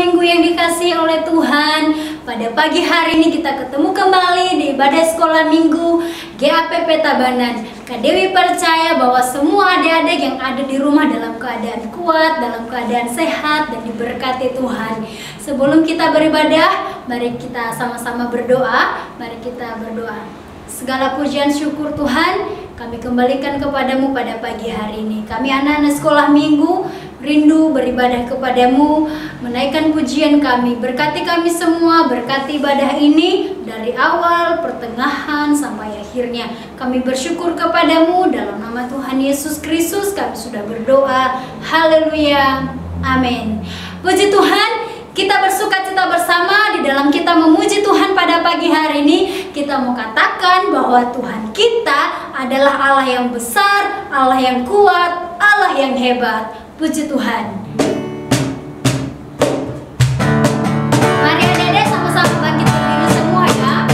Minggu yang dikasihi oleh Tuhan. Pada pagi hari ini kita ketemu kembali di ibadah sekolah minggu GAPP Tabanan. Kak Dewi percaya bahwa semua adik-adik yang ada di rumah dalam keadaan kuat, dalam keadaan sehat dan diberkati Tuhan. Sebelum kita beribadah, mari kita sama-sama berdoa. Mari kita berdoa. Segala pujian syukur Tuhan kami kembalikan kepadamu pada pagi hari ini. Kami anak-anak sekolah minggu rindu beribadah kepadamu, menaikkan pujian kami. Berkati kami semua, berkati ibadah ini dari awal, pertengahan, sampai akhirnya. Kami bersyukur kepadamu dalam nama Tuhan Yesus Kristus kami sudah berdoa. Haleluya, amin. Puji Tuhan, kita bersukacita bersama di dalam kita memuji Tuhan pada pagi hari ini. Kita mau katakan bahwa Tuhan kita adalah Allah yang besar, Allah yang kuat, Allah yang hebat. Puji Tuhan. Mari adik-adik sama-sama bangkit berdiri semua ya.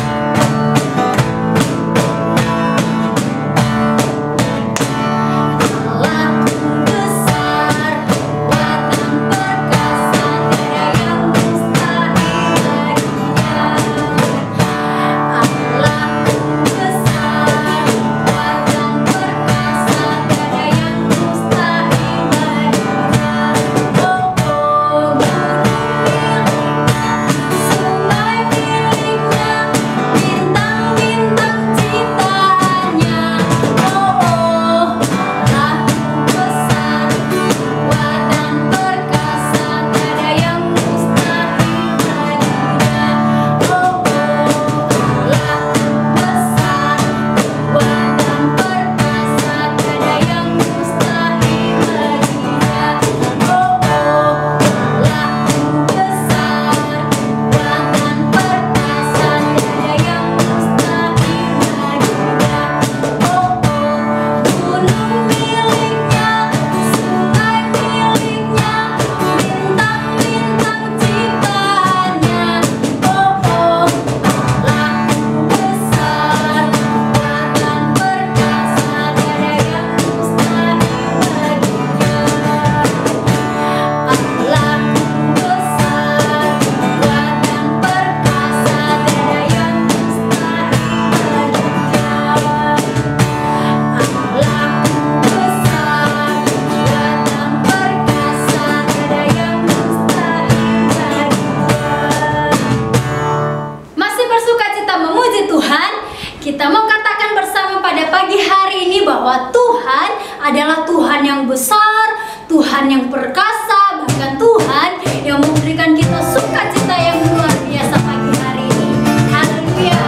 Kita mau katakan bersama pada pagi hari ini bahwa Tuhan adalah Tuhan yang besar, Tuhan yang perkasa, bahkan Tuhan yang memberikan kita sukacita yang luar biasa pagi hari ini. Haleluya.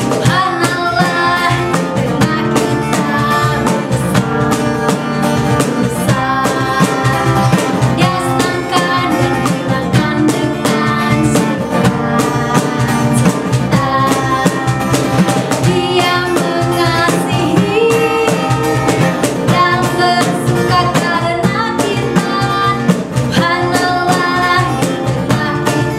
Tuhan Allah terima kita besar, Dia senangkan dan hilangkan dengan Dia mengasihi dan bersuka karena kita. Tuhan Allah yang telah kita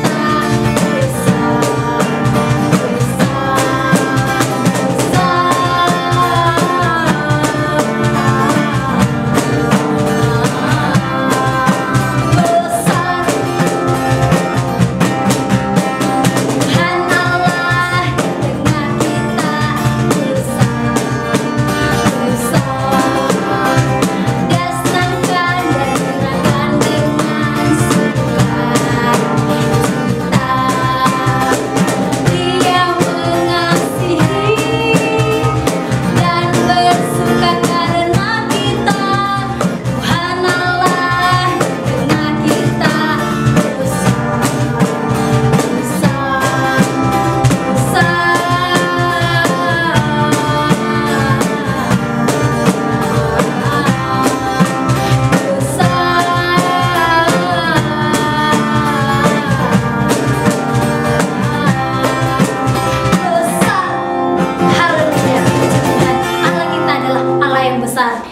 besar,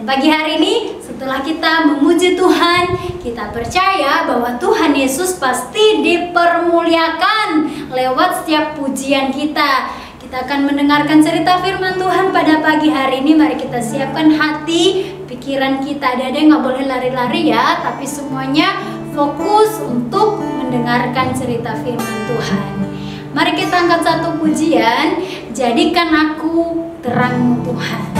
pagi hari ini setelah kita memuji Tuhan, kita percaya bahwa Tuhan Yesus pasti dipermuliakan lewat setiap pujian kita. Kita akan mendengarkan cerita firman Tuhan pada pagi hari ini. Mari kita siapkan hati, pikiran pikiran kita. Adik-adik nggak boleh lari-lari ya, tapi semuanya fokus untuk mendengarkan cerita firman Tuhan. Mari kita angkat satu pujian, jadikan aku terang Tuhan.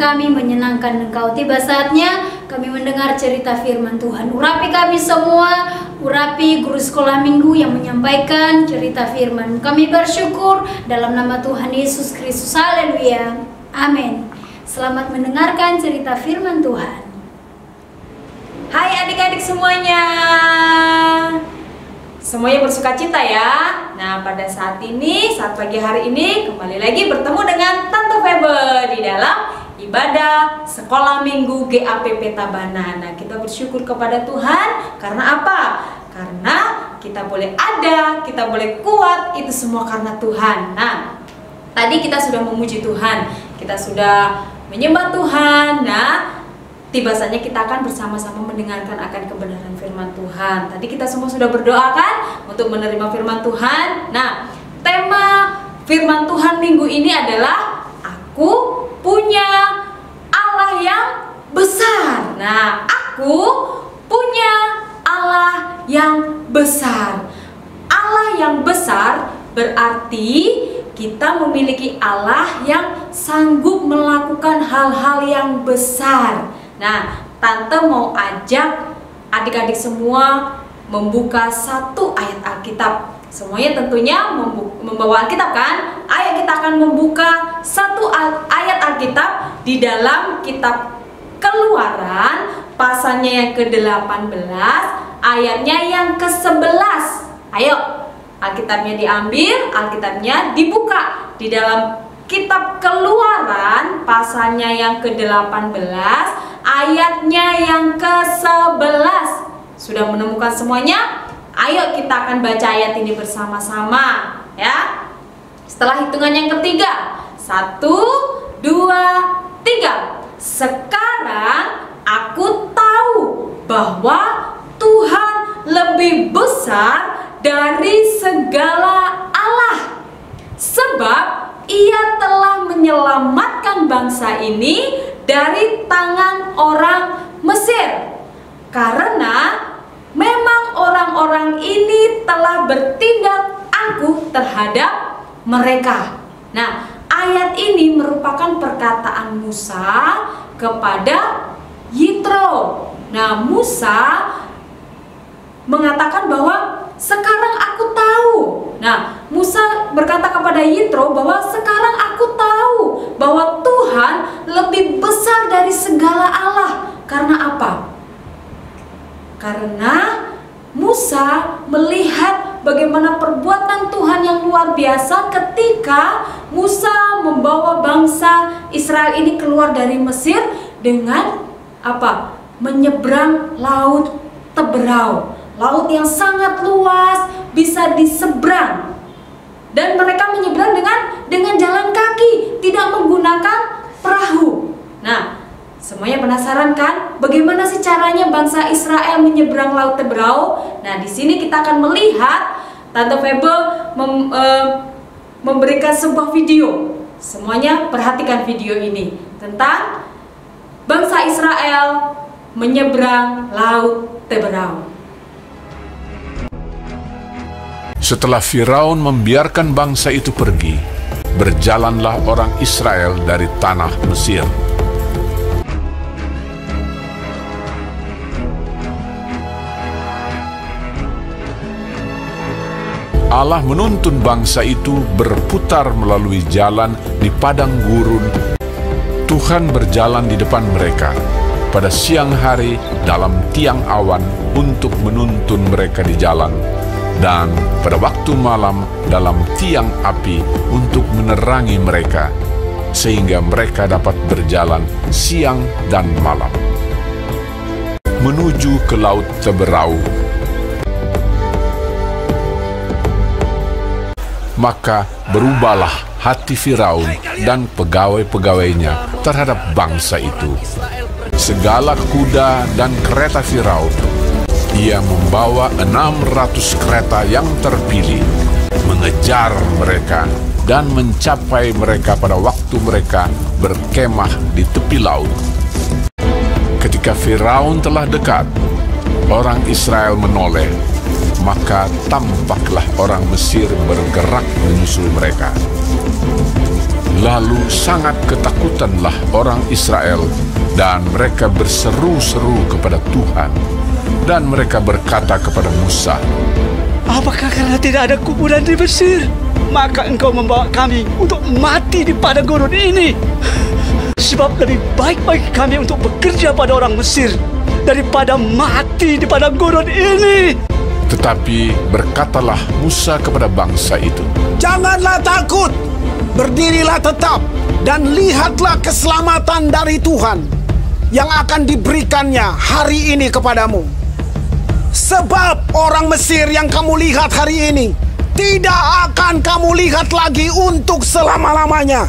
Kami menyenangkan Engkau. Tiba saatnya kami mendengar cerita firman Tuhan. Urapi kami semua, urapi guru sekolah minggu yang menyampaikan cerita firman. Kami bersyukur dalam nama Tuhan Yesus Kristus. Haleluya. Amin. Selamat mendengarkan cerita firman Tuhan. Hai adik-adik semuanya. Semuanya bersuka cita ya. Nah, pada saat ini, saat pagi hari ini, kembali lagi bertemu dengan Tante Febe di dalam ibadah sekolah minggu GAPP Tabanan. Nah, kita bersyukur kepada Tuhan karena apa? Karena kita boleh ada, kita boleh kuat, itu semua karena Tuhan. Nah, tadi kita sudah memuji Tuhan, kita sudah menyembah Tuhan. Nah, tiba saatnya kita akan bersama-sama mendengarkan akan kebenaran firman Tuhan. Tadi kita semua sudah berdoa kan untuk menerima firman Tuhan. Nah, tema firman Tuhan minggu ini adalah aku punya Allah yang besar. Nah, aku punya Allah yang besar. Allah yang besar berarti kita memiliki Allah yang sanggup melakukan hal-hal yang besar. Nah, Tante mau ajak adik-adik semua membuka satu ayat Alkitab. Semuanya tentunya membawa Alkitab kan? Ayo kita akan membuka satu ayat Alkitab di dalam kitab Keluaran, pasalnya yang ke-18, ayatnya yang ke-11. Ayo, Alkitabnya diambil, Alkitabnya dibuka di dalam kitab Keluaran, pasalnya yang ke-18, ayatnya yang ke-11. Sudah menemukan semuanya? Ayo kita akan baca ayat ini bersama-sama ya. Setelah hitungan yang ketiga, 1, 2, 3. Sekarang aku tahu bahwa Tuhan lebih besar dari segala Allah, sebab Ia telah menyelamatkan bangsa ini dari tangan orang Mesir. Karena memang orang-orang ini telah bertindak angkuh terhadap mereka. Nah, ayat ini merupakan perkataan Musa kepada Yitro. Nah, Musa mengatakan bahwa sekarang aku tahu. Nah, Musa berkata kepada Yitro bahwa sekarang aku tahu bahwa Tuhan lebih besar dari segala Allah. Karena apa? Karena Musa melihat bagaimana perbuatan Tuhan yang luar biasa ketika Musa membawa bangsa Israel ini keluar dari Mesir dengan apa? Menyeberang laut Teberau, laut yang sangat luas, bisa diseberang. Dan mereka menyeberang dengan jalan kaki, tidak menggunakan perahu. Nah, semuanya penasaran kan? Bagaimana sih caranya bangsa Israel menyeberang laut Teberau? Nah, di sini kita akan melihat Tante Febe memberikan sebuah video. Semuanya perhatikan video ini tentang bangsa Israel menyeberang laut Teberau. Setelah Firaun membiarkan bangsa itu pergi, berjalanlah orang Israel dari tanah Mesir. Allah menuntun bangsa itu berputar melalui jalan di padang gurun. Tuhan berjalan di depan mereka pada siang hari dalam tiang awan untuk menuntun mereka di jalan, dan pada waktu malam dalam tiang api untuk menerangi mereka, sehingga mereka dapat berjalan siang dan malam menuju ke laut Teberau. Maka berubahlah hati Firaun dan pegawai-pegawainya terhadap bangsa itu. Segala kuda dan kereta Firaun, ia membawa 600 kereta yang terpilih, mengejar mereka dan mencapai mereka pada waktu mereka berkemah di tepi laut. Ketika Firaun telah dekat, orang Israel menoleh, maka tampaklah orang Mesir bergerak menyusul mereka. Lalu sangat ketakutanlah orang Israel, dan mereka berseru-seru kepada Tuhan, dan mereka berkata kepada Musa, "Apakah karena tidak ada kuburan di Mesir, maka engkau membawa kami untuk mati di padang gurun ini? Sebab lebih baik bagi kami untuk bekerja pada orang Mesir daripada mati di padang gurun ini." Tetapi berkatalah Musa kepada bangsa itu, "Janganlah takut, berdirilah tetap, dan lihatlah keselamatan dari Tuhan yang akan diberikannya hari ini kepadamu. Sebab orang Mesir yang kamu lihat hari ini tidak akan kamu lihat lagi untuk selama-lamanya.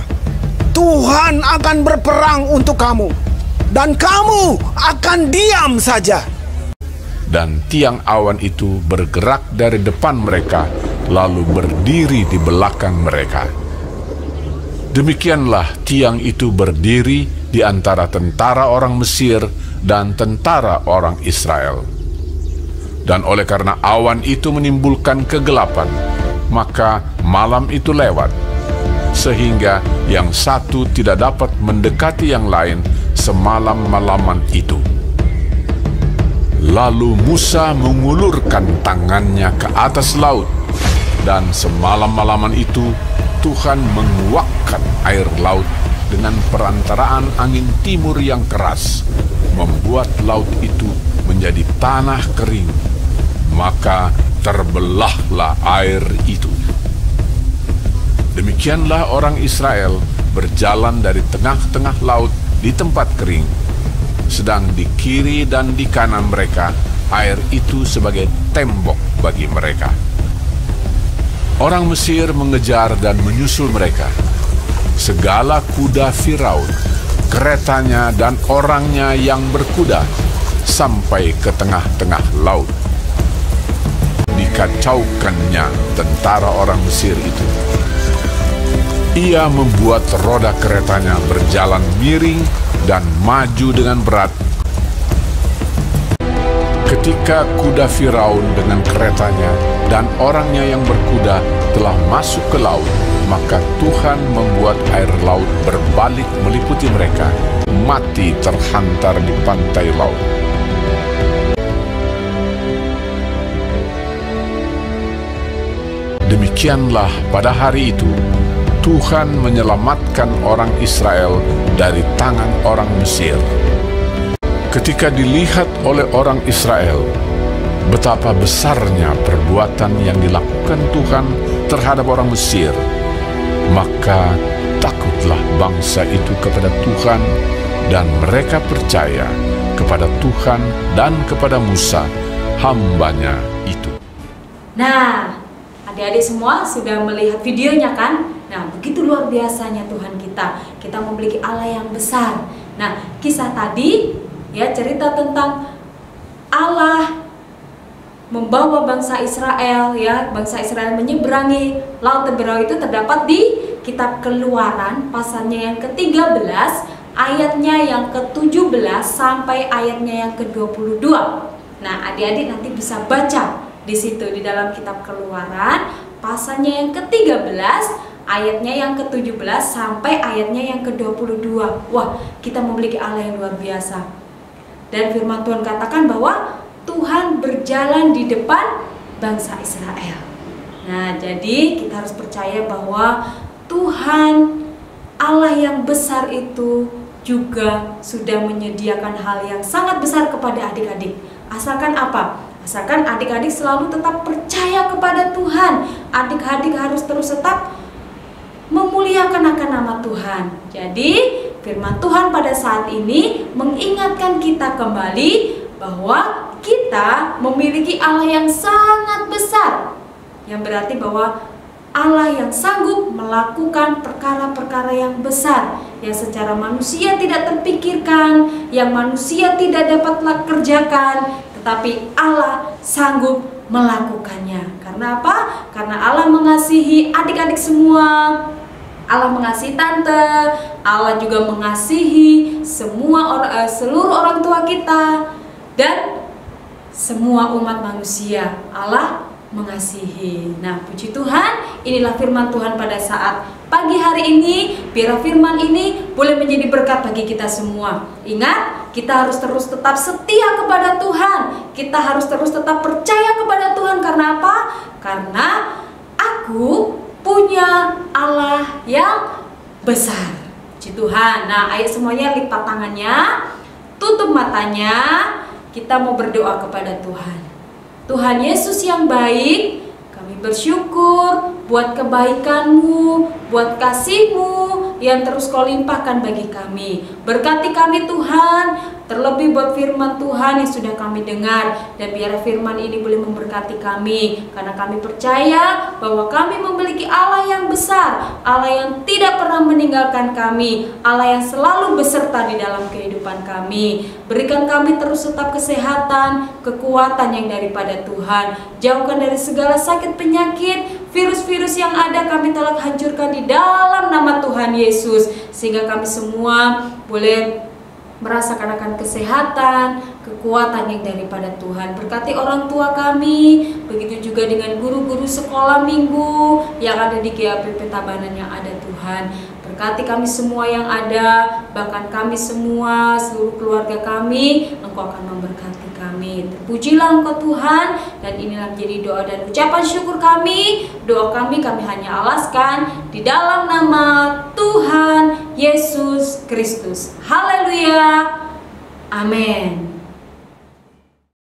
Tuhan akan berperang untuk kamu, dan kamu akan diam saja." Dan tiang awan itu bergerak dari depan mereka, lalu berdiri di belakang mereka. Demikianlah tiang itu berdiri di antara tentara orang Mesir dan tentara orang Israel. Dan oleh karena awan itu menimbulkan kegelapan, maka malam itu lewat, sehingga yang satu tidak dapat mendekati yang lain semalam-malaman itu. Lalu Musa mengulurkan tangannya ke atas laut, dan semalam-malaman itu Tuhan menguakkan air laut dengan perantaraan angin timur yang keras, membuat laut itu menjadi tanah kering. Maka terbelahlah air itu. Demikianlah orang Israel berjalan dari tengah-tengah laut di tempat kering, sedang di kiri dan di kanan mereka air itu sebagai tembok bagi mereka. Orang Mesir mengejar dan menyusul mereka. Segala kuda Firaun, keretanya dan orangnya yang berkuda, sampai ke tengah-tengah laut. Dikacaukannya tentara orang Mesir itu. Ia membuat roda keretanya berjalan miring dan maju dengan berat. Ketika kuda Firaun dengan keretanya dan orangnya yang berkuda telah masuk ke laut, maka Tuhan membuat air laut berbalik meliputi mereka, mati terhantar di pantai laut. Demikianlah pada hari itu Tuhan menyelamatkan orang Israel dari tangan orang Mesir. Ketika dilihat oleh orang Israel betapa besarnya perbuatan yang dilakukan Tuhan terhadap orang Mesir, maka takutlah bangsa itu kepada Tuhan, dan mereka percaya kepada Tuhan dan kepada Musa, hambanya itu. Nah, adik-adik semua sudah melihat videonya kan? Nah, begitu luar biasanya Tuhan kita. Kita memiliki Allah yang besar. Nah, kisah tadi ya cerita tentang Allah membawa bangsa Israel, ya, bangsa Israel menyeberangi Laut Teberau itu terdapat di kitab Keluaran pasalnya yang ke-13, ayatnya yang ke-17 sampai ayatnya yang ke-22. Nah, adik-adik nanti bisa baca di situ di dalam kitab Keluaran pasalnya yang ke-13, ayatnya yang ke-17 sampai ayatnya yang ke-22. Wah, kita memiliki Allah yang luar biasa. Dan firman Tuhan katakan bahwa Tuhan berjalan di depan bangsa Israel. Nah, jadi kita harus percaya bahwa Tuhan Allah yang besar itu juga sudah menyediakan hal yang sangat besar kepada adik-adik. Asalkan apa? Asalkan adik-adik selalu tetap percaya kepada Tuhan. Adik-adik harus terus tetap memuliakan akan nama Tuhan. Jadi firman Tuhan pada saat ini mengingatkan kita kembali bahwa kita memiliki Allah yang sangat besar, yang berarti bahwa Allah yang sanggup melakukan perkara-perkara yang besar yang secara manusia tidak terpikirkan, yang manusia tidak dapat kerjakan, tetapi Allah sanggup melakukannya. Karena apa? Karena Allah mengasihi adik-adik semua. Allah mengasihi tante, Allah juga mengasihi seluruh orang tua kita, dan semua umat manusia Allah mengasihi. Nah, puji Tuhan, inilah firman Tuhan pada saat pagi hari ini. Biar firman ini boleh menjadi berkat bagi kita semua. Ingat, kita harus terus tetap setia kepada Tuhan. Kita harus terus tetap percaya kepada Tuhan. Karena apa? Karena aku punya Allah yang besar. Puji Tuhan. Nah, ayo semuanya lipat tangannya, tutup matanya. Kita mau berdoa kepada Tuhan. Tuhan Yesus yang baik, kami bersyukur buat kebaikan-Mu, buat kasih-Mu yang terus Kau limpahkan bagi kami. Berkati kami Tuhan, terlebih buat firman Tuhan yang sudah kami dengar. Dan biar firman ini boleh memberkati kami, karena kami percaya bahwa kami memiliki Allah yang besar, Allah yang tidak pernah meninggalkan kami, Allah yang selalu beserta di dalam kehidupan kami. Berikan kami terus tetap kesehatan, kekuatan yang daripada Tuhan. Jauhkan dari segala sakit penyakit, virus-virus yang ada kami telah hancurkan di dalam nama Tuhan Yesus, sehingga kami semua boleh merasakan akan kesehatan, kekuatan yang daripada Tuhan. Berkati orang tua kami, begitu juga dengan guru-guru sekolah minggu yang ada di GAPP Tabanan yang ada Tuhan. Berkati kami semua yang ada, bahkan kami semua, seluruh keluarga kami, Engkau akan memberkati kami. Terpujilah Engkau Tuhan, dan inilah menjadi doa dan ucapan syukur kami. Doa kami hanya alaskan di dalam nama Tuhan Yesus Kristus. Haleluya. Amin.